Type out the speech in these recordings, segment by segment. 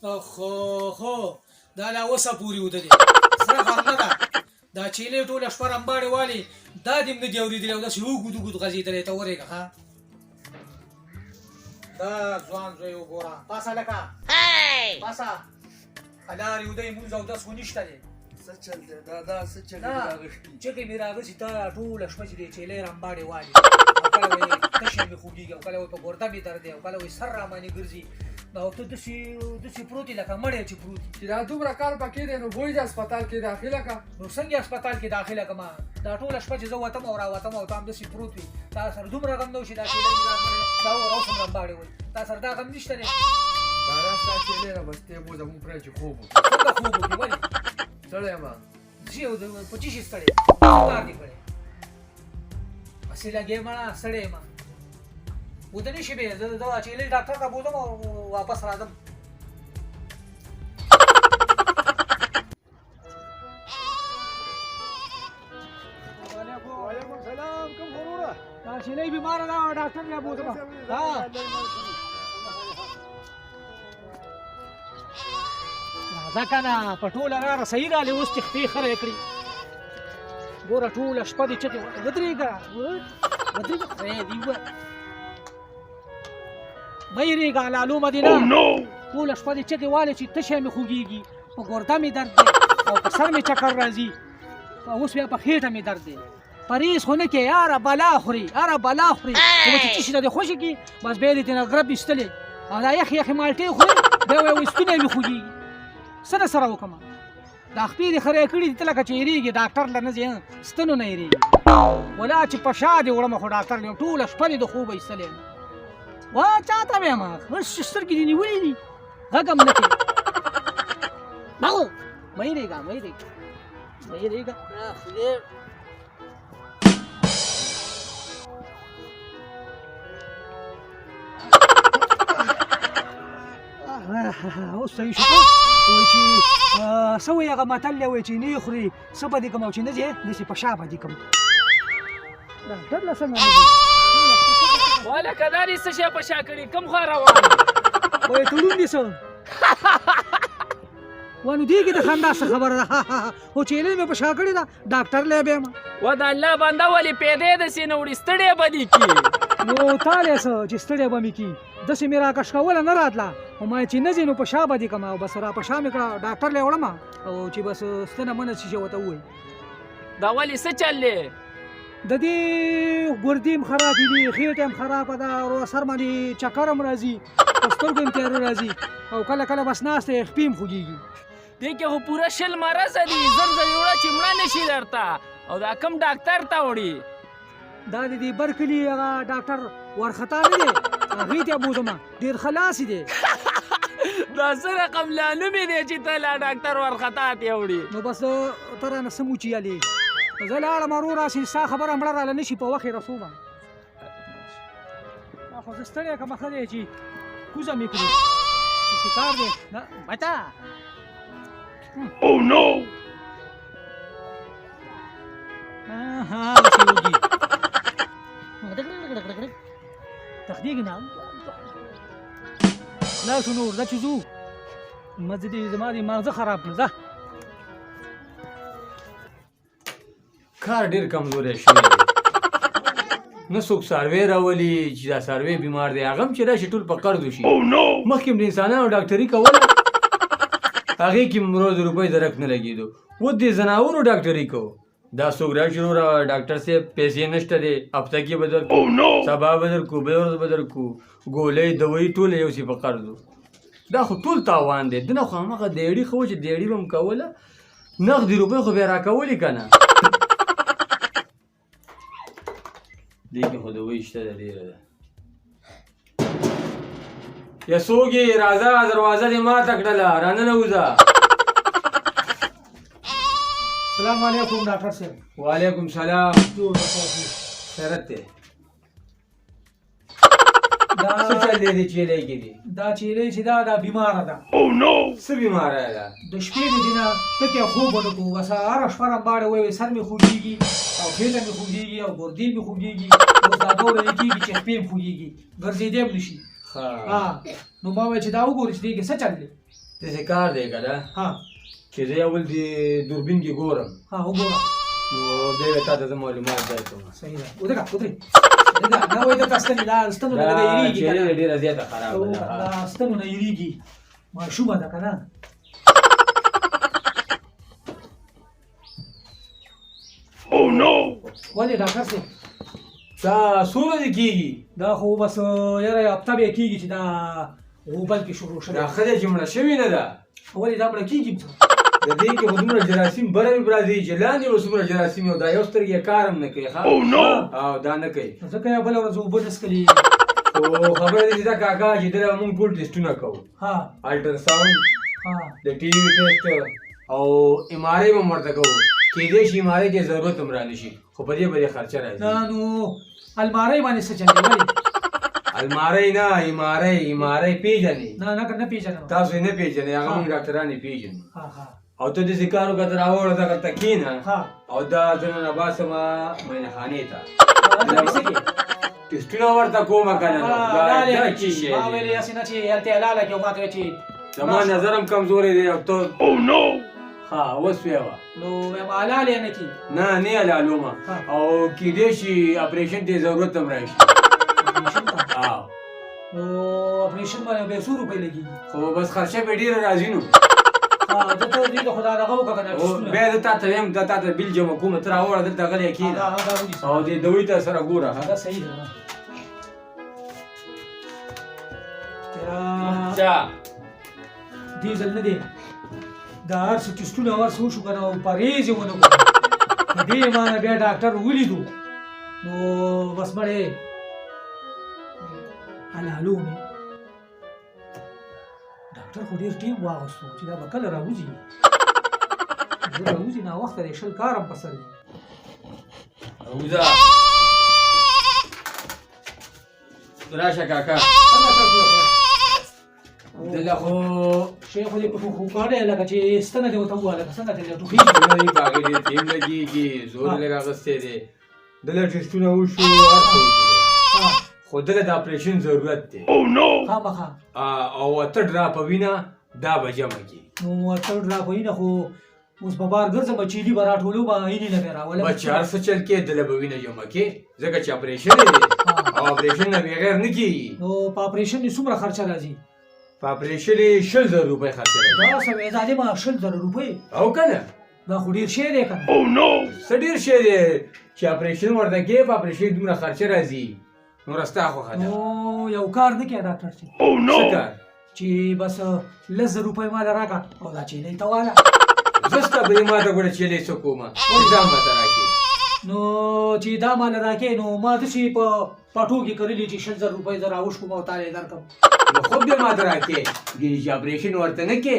خو دا لا اوسه پورې ودرې سره غرمه ده دا چیلې ټوله شپه رمباړې والي دا دې هم نه دي اورېدلي او داسې اوږد اوږد غځېدلی ته ورېږه ښه دا ځوان زوی وګوره پاسه لکه پاسه هلارې ودی مونځ او دس خو نشته دی څه چل دی دا څه چلې راغښتي چکې مې راغسي ته ټوله شپه چې دی چیلې رمباړې والي او کله وایي تشه مې خوږېږي او کله وایي په ګرده مې درد دی او کله وایي سر راباندې ګرځي او ته داسې پروت یې لکه مړی چې پروت چې دا دومره کار پکې دی نو بوی د هسپتال کې داخله که نو څنګه هسپتال کې داخله کړم دا ټوله شپه چې زه وتم او راوتم او ته هم داسې پروت وي تا سره دومره غم نه و چې دا چیلې مې دا اوس هم رمباړې وایي تا سره دا غم نشته دی دا راستا چیلې رابستې مو زموږ پرې چې خوب وکړي څنګه خوب وکړي ولې ستړی یم په چی شي ستړی کار دې کړی هسې لګې مړه ستړی یم وده نه شي به زه دا چیلې ډاکټر ته بوځم او واپس راځم وعلیکم سلام کوم وروره دا چیلې بیماره ده ډاکټر ته بوځم راځه که نه په ټوله راره صحیح رالې اوس چې خپې خره کړي ګوره ټوله شپه دې چکې ودرېږه ودرېږه خدای دې ووایه مه یېرېږه لالو مدینه ټوله شپه دې چغې والې چې تشه مې خوږېږي په ګرده مې درد دی او په سر مې چکر راځي اوس بیا په خېټه مې درد دی پرهیز خو نه کوې یاره بلا خوري یاره بلا خوري خو به چې څه شي ته دې خوښې کړي بس بیا دې ترېنه ګرب ایستلې او دا یخې یخې مالټې خوري بیا وایي ستونی مې خوږېږي څه درسره وکړمه دا خپې دې خرې کړي دي ته لکه چې یېرېږي ډاکټر له نه ځې ستنو نه یېرېږي ولا چې په شا دې وړمه خو ډاکټر له ټوله شپه دې د خوبه ایستلی یم وا چاته مې یم سترګې دې نیولې دي غږ هم نه کوي مه یېرېږه مه یېرېږه مه یېرېږه خدای اوس صحیح شو وایي چې څه وایي هغه متل دی وایي چې نه خوري څه به دې کړم او چې نه ځې داسې په شا به دې کړم ډاکټر له څنګه نه ځي والکه دا دې څه شی په شا کړي کوم خوا روان وایي تړون دي څه وانو دې کې د خندا څه خبره ده خو چیلې مې په شا کړې ده ډاکټر لی به یم و د الله بنده ولې پیدې داسې نه وړي ستړی به دې کړي نو تالی څه چې ستړی به مې کړي داسې مې راکش کوله نه راتله خو ما چې نه ځې نو په شا به دې کړم او بس را په شا مې کړه ډاکټر لی وړم او چې بس ستنه منه چې ورته ووایي دا ولې څه چل دی د دې ګردې هم خرابې دي خېټه هم خرابه ده او سر باندې چکر هم راځي په سترګو هم تیاره راځي او کله کله بس ناسته یې خپې هم خوږېږي دې کې خو پوره شل مرضه دي زر زر یې وړه چې مړه نه شي درته او دا کوم ډاکټر ته وړي دا د دې بر کلي هغه ډاکټر ورخطا نه دی هغې ته بوځم ډېر خلاصې دی دا څه رقم لا نومې دی چې ته لا ډاکټر ورخطا ته وړي نو بس ته رانه څه موچیالې زه لاړم ورور راسې ستا خبره مړه راله نه شي په وخت یې رسومه خو زه ستړی کړمه ښه دی چې کوزه مې کړي داسې کار دی نه بچه Oh no! داسې وږي تخدېږي نه لاړ شو نور ځه چې ځو زما دې ماغزه خراب کړه ځه کار ډېر کمزوری شوی دی نه څوک څاروی راولي چې دا څاروی بیمار دی هغه هم چې راشي ټول په قرض وشي مخکې م د انسانانو ډاکټري کوله هغې کې م روز روپۍ درک نه لګېدو اوس د ځناورو ډاکټري کوو دا څوک راشي وروره ډاکټر صاحب پیسې نشته دی هفته کې به درکو سبا به درکو بله ورځ به درکو ګولۍ دوایي ټوله یو شي په قرض و دا خو ټول تاوان دی دنه خو هماغه دیړي خو چې دیړي به م کوله نغدي روپۍ خو بیا راکولې که نه دې کې خو دوایي شته ده ډېره ده یا څوک یې راځه دروازه دې ماته کړله راننه وځه السلام علیکم ډاکټر صاحب وعلیکم سلام ټول خیرت دی دا څه چل دی دې چیلۍ کې دي دا چیلۍ چې دا بیماره ده څه بیماره ده د شپې د دې نه ټکې خوب ونه کوو بس هره شپه رمباړې وایي سر مې خوږېږي او خېټه مې خوږېږي او ګردې مې خوږېږي اوس دا دوه ورځې کېږي چې خپې مې خوږېږي ګرځېدی هم نه شي نو ما وایي چې دا وګورې چې دې کې څه چل دی داسې کار دی که نه ها چې زه اول د دوربین کې ګورم ها وګوره نو بیا به تا ته زه معلومات درکړم صحیح ده ودرېږه ودرېږه نه وایي دلته ستنې دا ستنو نه دا یېرېږي که چیرې نه ډېره زیاته خرابه ده دا ستنو نه یېرېږي ماشومه ده که نه Oh no! ولې ډاکټر صاحب دا څو ورځې کېږي دا خو بس یاره هفته بیا کېږي چې دا غوبل کې شروع شوی دا ښځه چې مړه شوې نه ده ولې دا مړه کېږي د دې کې خو دومره جراثیم بره مې راځي چې لاندې اوس دومره جراثیم او دا یو سترګې کار هم نه کوي ښه Oh no! او دا نه کوي ځکه یو بله ورځ اوبه نه څښلي خو خبره دې چې دا کاکا چې دلته مونږ ټول ټېسټونه کوو ها الټراساونډ ها د ټي وي ټېسټ او ایم آر آی هم ورته کوو کېدای شي ایم آر آی کې ضرورت هم رانه شي خو په دې به یې خرچه راځي دا نو المارۍ باندې څه چل دی ولې المارۍ نه ایم آر آی پېژنې نه نه نه پیژنم تاسو یې نه پېژنئ هغه مونږ ډاکټران یې پېژنو ها ها او ته داسې کار وکړه ته راوړه دغلته کښېنه ها او دا زه نن راباسمه معاینخانې ته دا څه کې ټېسټونه ورته کومه که نه نو دا څه شی ما دی ویلې هسې نه چې هلته حلاله کې او ما ته وایي چې زما نظر هم کمزوری دی او ته Oh no! ها اوس ویوه نو وایم حلال یې نه کې نه نه حلالومه ها. او کېدای شي اپریشن ته ضرورت هم راشي اپریشن ته ها نو اپریشن باندې بیا څو روپۍ لګېږي خو بس خرچه به ډېره راځي نو دلته دې ته خو دا دغه وکړه که نه او بیا زه تا ته وایم دا تا ته بیل جمع کوم ته راوړه دلته غلی کښېنه دا ونیسه او دې دوی ته سره ګوره ها. دا صحیح ده نه چا دې ځل نه دی دا هر څه ټېسټونه هر څه وشو که نه او پرهېز یې ونه کړو د دې معنی بیا ډاکټر ولیدو نو بس مړې حلالو مې ډاکټر خو ډېر ټیم واغوستو چې دا به کله راوځي زه راوځي ناوخته دی 20 کار هم په سر دي اوزه راشه کاکا دله خو شیخ خو دې په خو کاڼی لکه چې ستنه دې ورته ووهه لکه څنګه ته دې ټوخي نه دی په هغې ډېر ټیم لګېږي زور یې لږ اخیستی دی دله ټېسټونه وشو هر څه وشو خو دله د اپریشن ضرورت دی Oh no! خامخا او اته ډراپه وینه دا به جمع کړي نو ورته راپوینه خو اوس په بار ګرځم چیلي به راټولو به اینې نه به راولم بچې هر څه چل کې دله به وینه جمع کړي ځکه چې اپریشن یې دی او اپریشن نه بغیر نه کېږي نو په اپریشن یې څومره خرچه راځي په اپریشن یې 20,000 روپۍ خرڅه راځي دا سوې ظالمه 20,000 روپۍ او که نه دا خو ډېر شی دی که نه Oh no! څه ډېر شی دی چې اپریشن ورته کې په اپریشن دومره خرچه راځي نو رستا خوښه ده نو یو کار نه کوي ډاکټر چې Oh څه no! کار چې بس 10,000 روپۍ ما له راکړه او دا چیلۍ ته واله زه ستا به یې ما ته ګوره چیلې څه کومه ولې دا ماته راکړې نو چې دا مال راکې نو ما داسې په پټو کې کرلي چې 20,000 روپۍ زه راوښکم او تا یې درکړم نو خوب دې ما ته راکړې ګینې چې اپریشن ورته نه کې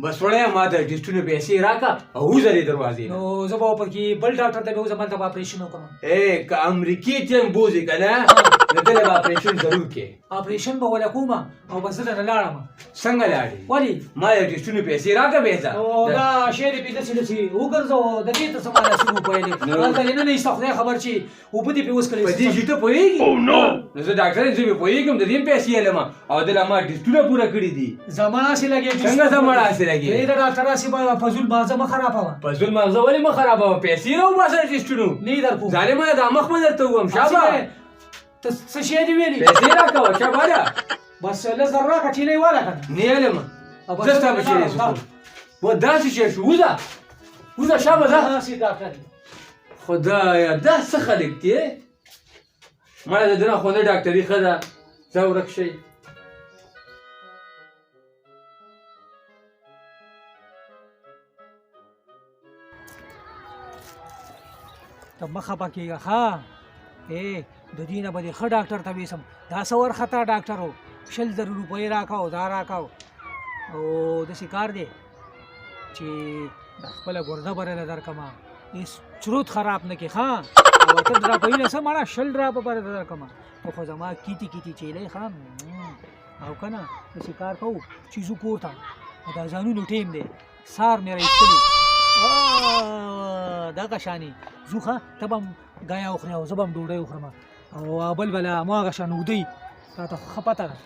بس وړی ما ته ټېسټونه پیسې راکړه او وځلې دروازې نه نو زه به ورپکې بل ډاکټر ته به وځم هلته به اپریشن وکړم که امریکې ته هم بوځې که نه نو دله به اپریشن ضرور کې اپریشن به وله کوم او بس زه نه لاړم څنګه لاړې ولې ما یې ټېسټونه پیسې راکړه بېځه نو دا شی دې پې داسې داسې وګرځوه د دې ته څه معنی څه وپوهېدې هلته دې نه نه ایسته خدای خبر چې اوبه دې پې وڅښلې په دې چې ته پوهېږي Oh no! نو زه ډاکټر یم زه پې پوهېږم د دې هم پیسې علم او دله ما ټېسټونه پوره کړي دي زما هسې لګې څنګه زما هسې لګې د ډاکټر هسې به فضول ماغزه مه خرابوه فضول مغزه ولې مه خرابوه پیسې راوباسه ټېسټونو نه یې درکو ظالمه دا مخ مې درته ووایم شابه ته څه شی دې ویلي پیسې راکوه شابه ده بس 10,000 راکړه چیلۍ واله که نه نه علم زه ستا په چیرې شو و داسې شی شو وځه وځه شابه ده هسې ډاکټر خدایا دا څه خلک دي مړه د ده نه خو نه ډاکټري ښه ده ځه ورک شئ ته مه خفه کېږه ښه د دې نه به دې ښه ډاکټر ته ویسم دا څه ورخطا ډاکټر و 20,000 روپۍ راکړه دا راکړه او داسې کار دی چې د خپله ګرده برله درکړمه هېڅ چروت خراب نه کړې ښه او اته ډراپوینه څه مړه 20 ډراپه برله درکړمه ته خو زما کیتي کیتي چیلۍ ښه او که نه داسې کار کوو چې ځو کور ته او دا ځانونو ټیم دی سار مې راایستلي دغه شانې ځو ښه ته به هم ګیا وخورې او زه به هم ډوډۍ وخورم او بل بله هماغه شان اوږدی تا ته ښه پته ده